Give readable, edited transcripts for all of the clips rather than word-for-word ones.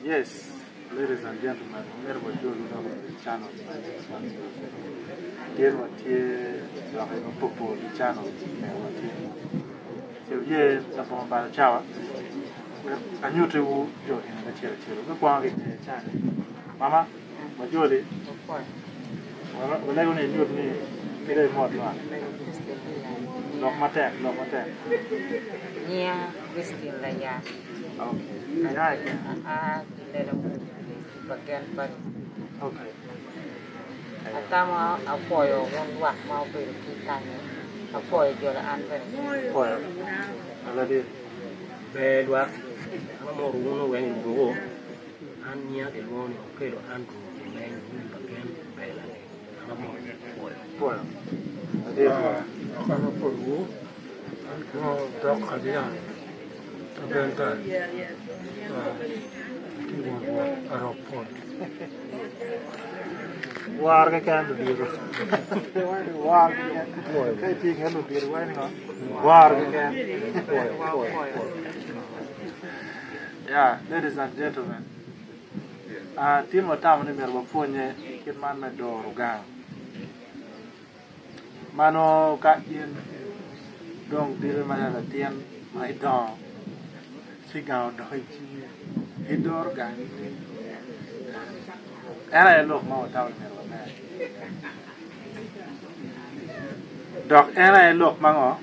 Yes, ladies and gentlemen, we're going to do the channel. Here, what here, the Popo channel. So, here, the bomb by the shower. I knew to do in the chair. Look, one in the channel. Mama, what you did? Well, I only knew me. Very more than Lock my tag, lock my tag. Yeah, we still like yeah. Okay. Yeah, I can. Bagian pag Okay. atama apoyo won wak mau beri kita ni apoyo jual anwen. Well, I let it. Bad work. I'm more one when you go. And near the morning, okay, Andrew, the man who again, Bella. I'm more Well, I did. Kama puru, no dog kalian, terbentar. Tiba aeroport. Warga kan biru. Warga kan. Kayak tinggal lu biru ini kan. Warga kan. Yeah, ladies and gentlemen. Tim tamu ni merbafonye kin man me do rugang. Mano ka in dong biru mana la tien mai dong. Sigao do chi. Hidor gang. Era look mau tahu ni merba. Dok era look mango.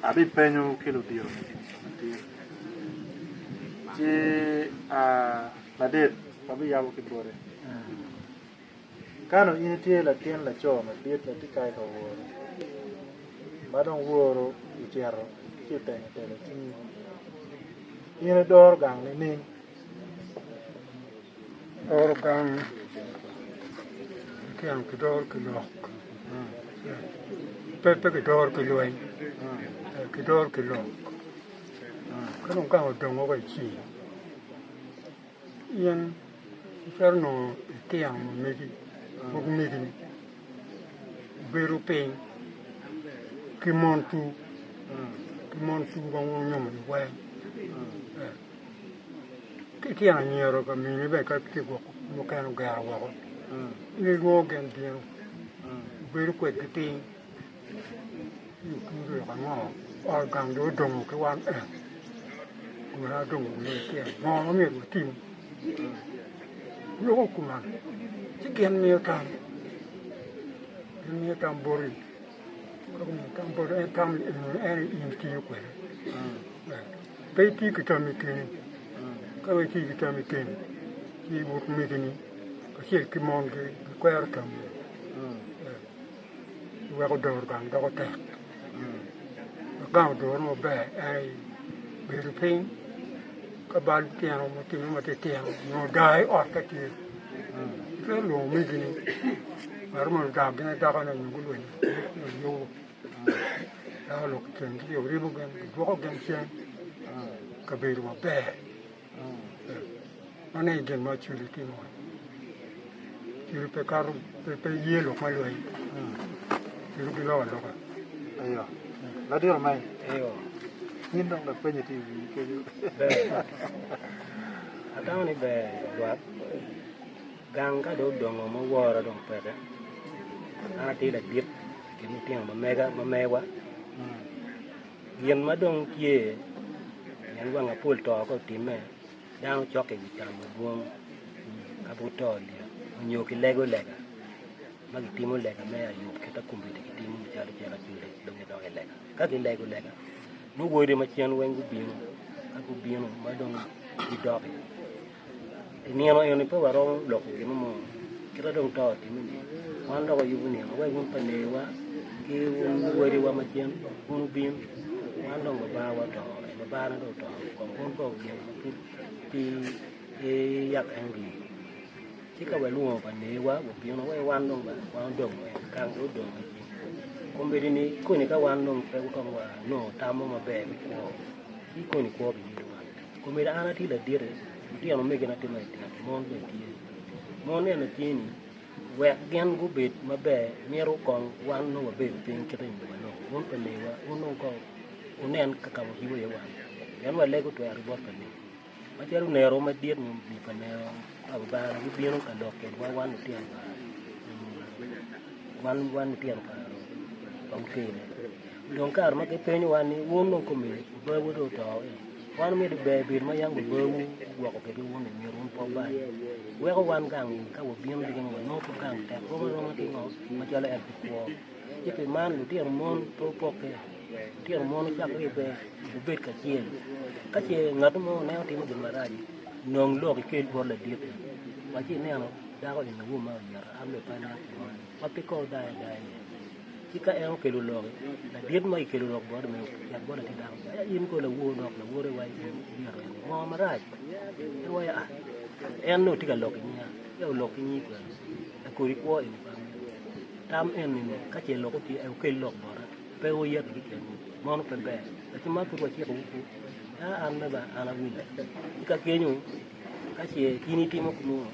Abi penyu kilo biru. Ci ladet abi yawo ki bore kano ini tie la tien la cho ma dit la tikai ka woro madon woro itero ki teng tele ti ini dor gang ni Orang yang kedor kelok, pepe kedor keluai, kedor kelok. Kalau kau dong awak sih, yang Ferno tiang megi, bukan megi, berupeng, kimontu bangun nyom wai. Tiang nyero kami ni baik kita bukan negara awak. Ini logan dia, berukuat keting, itu kan orang do dong kawan. Mula dong ni kia, ngau ni tu tim, loko kuman, sekian miatan bori, kalau miatan bori tam ini tiu kue, peti kita mikir, kalau kita mikir, ibu mikir ni, kasi kimon ke kuar tam, aku dor gang, aku tak, kau dor mau beruping. Kabal tiang mati tiang no dai orta ti lo mi gini armo da gina da kana ngulu ni yo la lo ken ti yo ribu gan go gan chen kabiru ma be ane gen ma chuli ti mo chuli pe karu pe yelo ma lo ai chuli ki lo lo ayo la dir mai Ayo. ni dong da penye TV ke yo Atau ni be buat gang ka do dong mo wora dong pede. Ana ti da dit kini tiang ma mewa. Yen ma dong kie. Yan wa ngapul to ko time. Dang choke gi cham buong ka bu to dia. Nyo ki lego lega. Ma gi timo lega me ayu kita kumbi ki timo jara jara jure dong do lega. Ka gi lego lega. No wori ma chien wengu bino. Aku bino ma dong di dog. Ini ama yang ni pun warong lok gitu mo. Kita dong tahu di mana. Wanda ko yubu ni, awai pun panewa, ki wori wa macam, pun bin, wanda ko bawa tahu, bawa na tahu. Pun ko di yak angli. Jika walu panewa, bin awai wanda kang dong. Kumbiri ni ko ni ka wanda pe ko wa no tamo ma be ko. Ko ni ko bi. Kumbiri ana ti la dire. Dia no mege na tema ite mon be tie mon ne na tieni we gen go bet mabe mero kon wan no be pin kete ni no mon pe ne wa no ko unen ka ka hiwo ye wa yan wa le go to ari bot ne ma chero nero ma diet ni pa nero aba ba ni bieno ka dok ke wan tiang wan tiang ka okay don kar ma ke penyo wan ni won no ko mi ba wo do to wan mi de be ma yang bo wo ko ke won ni ron po ba we ko wan gang ka wo bien de ngo no ko gang ta ko ro ti ngo ma chala er ko ye pe man lu tiang mon po po ke tiang mon cha ke be bet ka chien ka che ngat mo ne ti mo ma ra ji nong lo ke bo la diet wa chi ne no da ko ni wo ma ya am le pa na ma pe ko da Jika yang kelulok, na diet mai kelulok buat me, yang buat tidak. Ya ini ko la wo nok la wo re wai dia ro. Mo maraj. Itu wai ah. En no tiga lok ni. Ya lok ni ko. Ko ri ko ini pa. Tam en ni ka che lok ti e ke lok bora. Pe wo ya ti ke. Mo no pe be. Ti ma ko ti ko ku. Ya an na ba ana wi. Ka ke nyu. Ka che kini ti mo ko.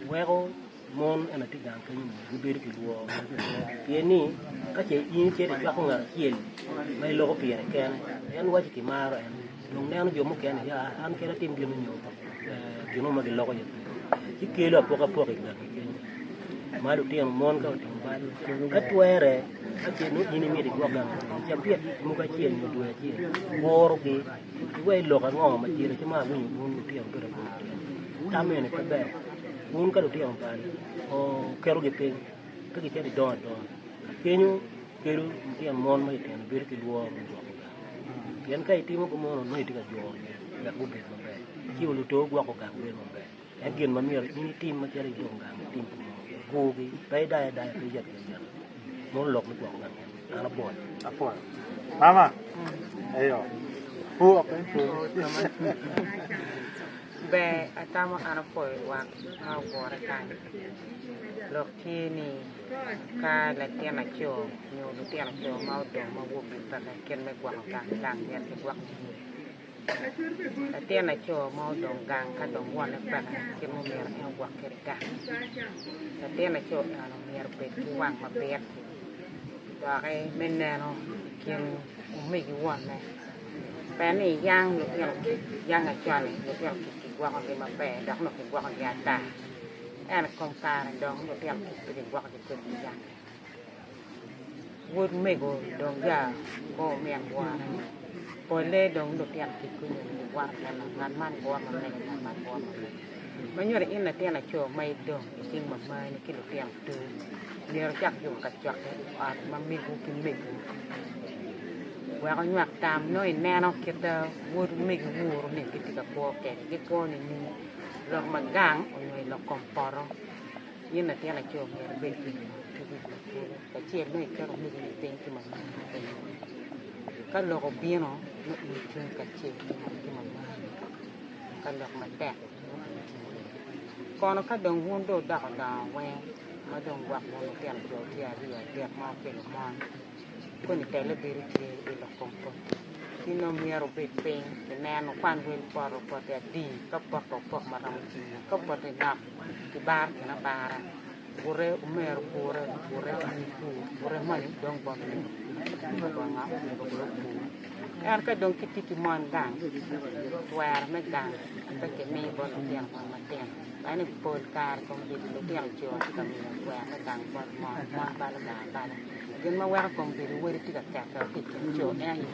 Wego mon ana ti gang kan ni be ri wo. Ye ni ka che yin che de ka ko ngar kiel mai lo ko pie ken en wa ki maro en dong ne jo mo ken ya an ke tim bi no ki no ma ge lo ko ki ke lo po ka ma do ti mon ka ti ba ka tuere ka che no ni mi de go ga cha pie mo ka chien ni do chi bor ki we lo ka ngo ma ti re ma wi ni ti ko da ta me ne ka be un ka do ti on pa o kero ge pe ka ki che de don kenyu keru tiang mon mai tiang bir ki luo tiang kai timo ko mon mai tika jo ya ku be mambe ki lu to gwa ko ga be mambe en gen ma mier ni tim ma chere do ga tim ko gi bai dai ki jet ya mon lok ni gwa ko ga ana bon Apa? Mama. Ayo. Hu apa itu? Be atama ana poi wa ma bora kan lok ki ni ka la tiana cho nyu lu tiana cho ma do ma wo bi ta ken me gwa ka lang yen ke gwa la tiana cho ma do gang ka do wa le pa ke mo mer e gwa ke ka la tiana cho ana mer pe ki wa ma pe da ke men ne no ken me ki wa ne pe ni yang lu yang a cha ni lu tiana ki gwa ko ma pe da no ki gwa ko ya ta en con cara dong no tiang ki de gwa ki kun ya wood me go dong ya go mian wa ko le dong no tiang ki kun wa na ngan man go ma ne ngan man go ma nyu in na tiang na cho mai dong sing ma mai ni ki lu tiang tu ni ra chak yu ka chak a ma mi ku ki me wa ko nyak tam no in ne no ki da wood me go ru ni ki ka ko ke ki ko ni ni lo magang o noi lo comporo ina tiana cho mer be ki ka che noi ka ro mi ni ten ki ma ka lo ko bieno no ni chun ka che ki ma ka lo ma te kono ka dong won do da we ma dong wa mo no tiana cho ti a ri a ma pe lo ma ko ni te le be ri ki lo comporo no miero be ping ne no kwan wel poro po te di ka po ma ram chi ka po te na ti bar na bara ore umero ore ni ku ore ma ni dong bon ni ko nga ko pu er ka dong ti man gang wer me gang ta ke mi bon ti ma te ani pol kar ko di lo ti al jo ka mi wer me gang bon ma ba la gen ma wer ko be wer ti ka ta ti jo e ni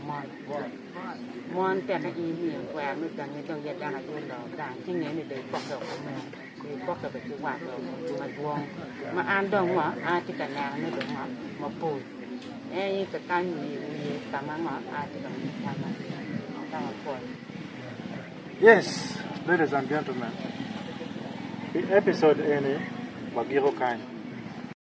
mon te ka i mi wer me gang ni dong ya da jo lo da ti ne ni de ko ko me ni ko ka be ti wa ko ma duong ma an dong wa a ti ka na ni dong ma pu e ka kan ni ta ma a ti ka ni ta ma Yes, ladies and gentlemen, the episode ene Wagiro Kind.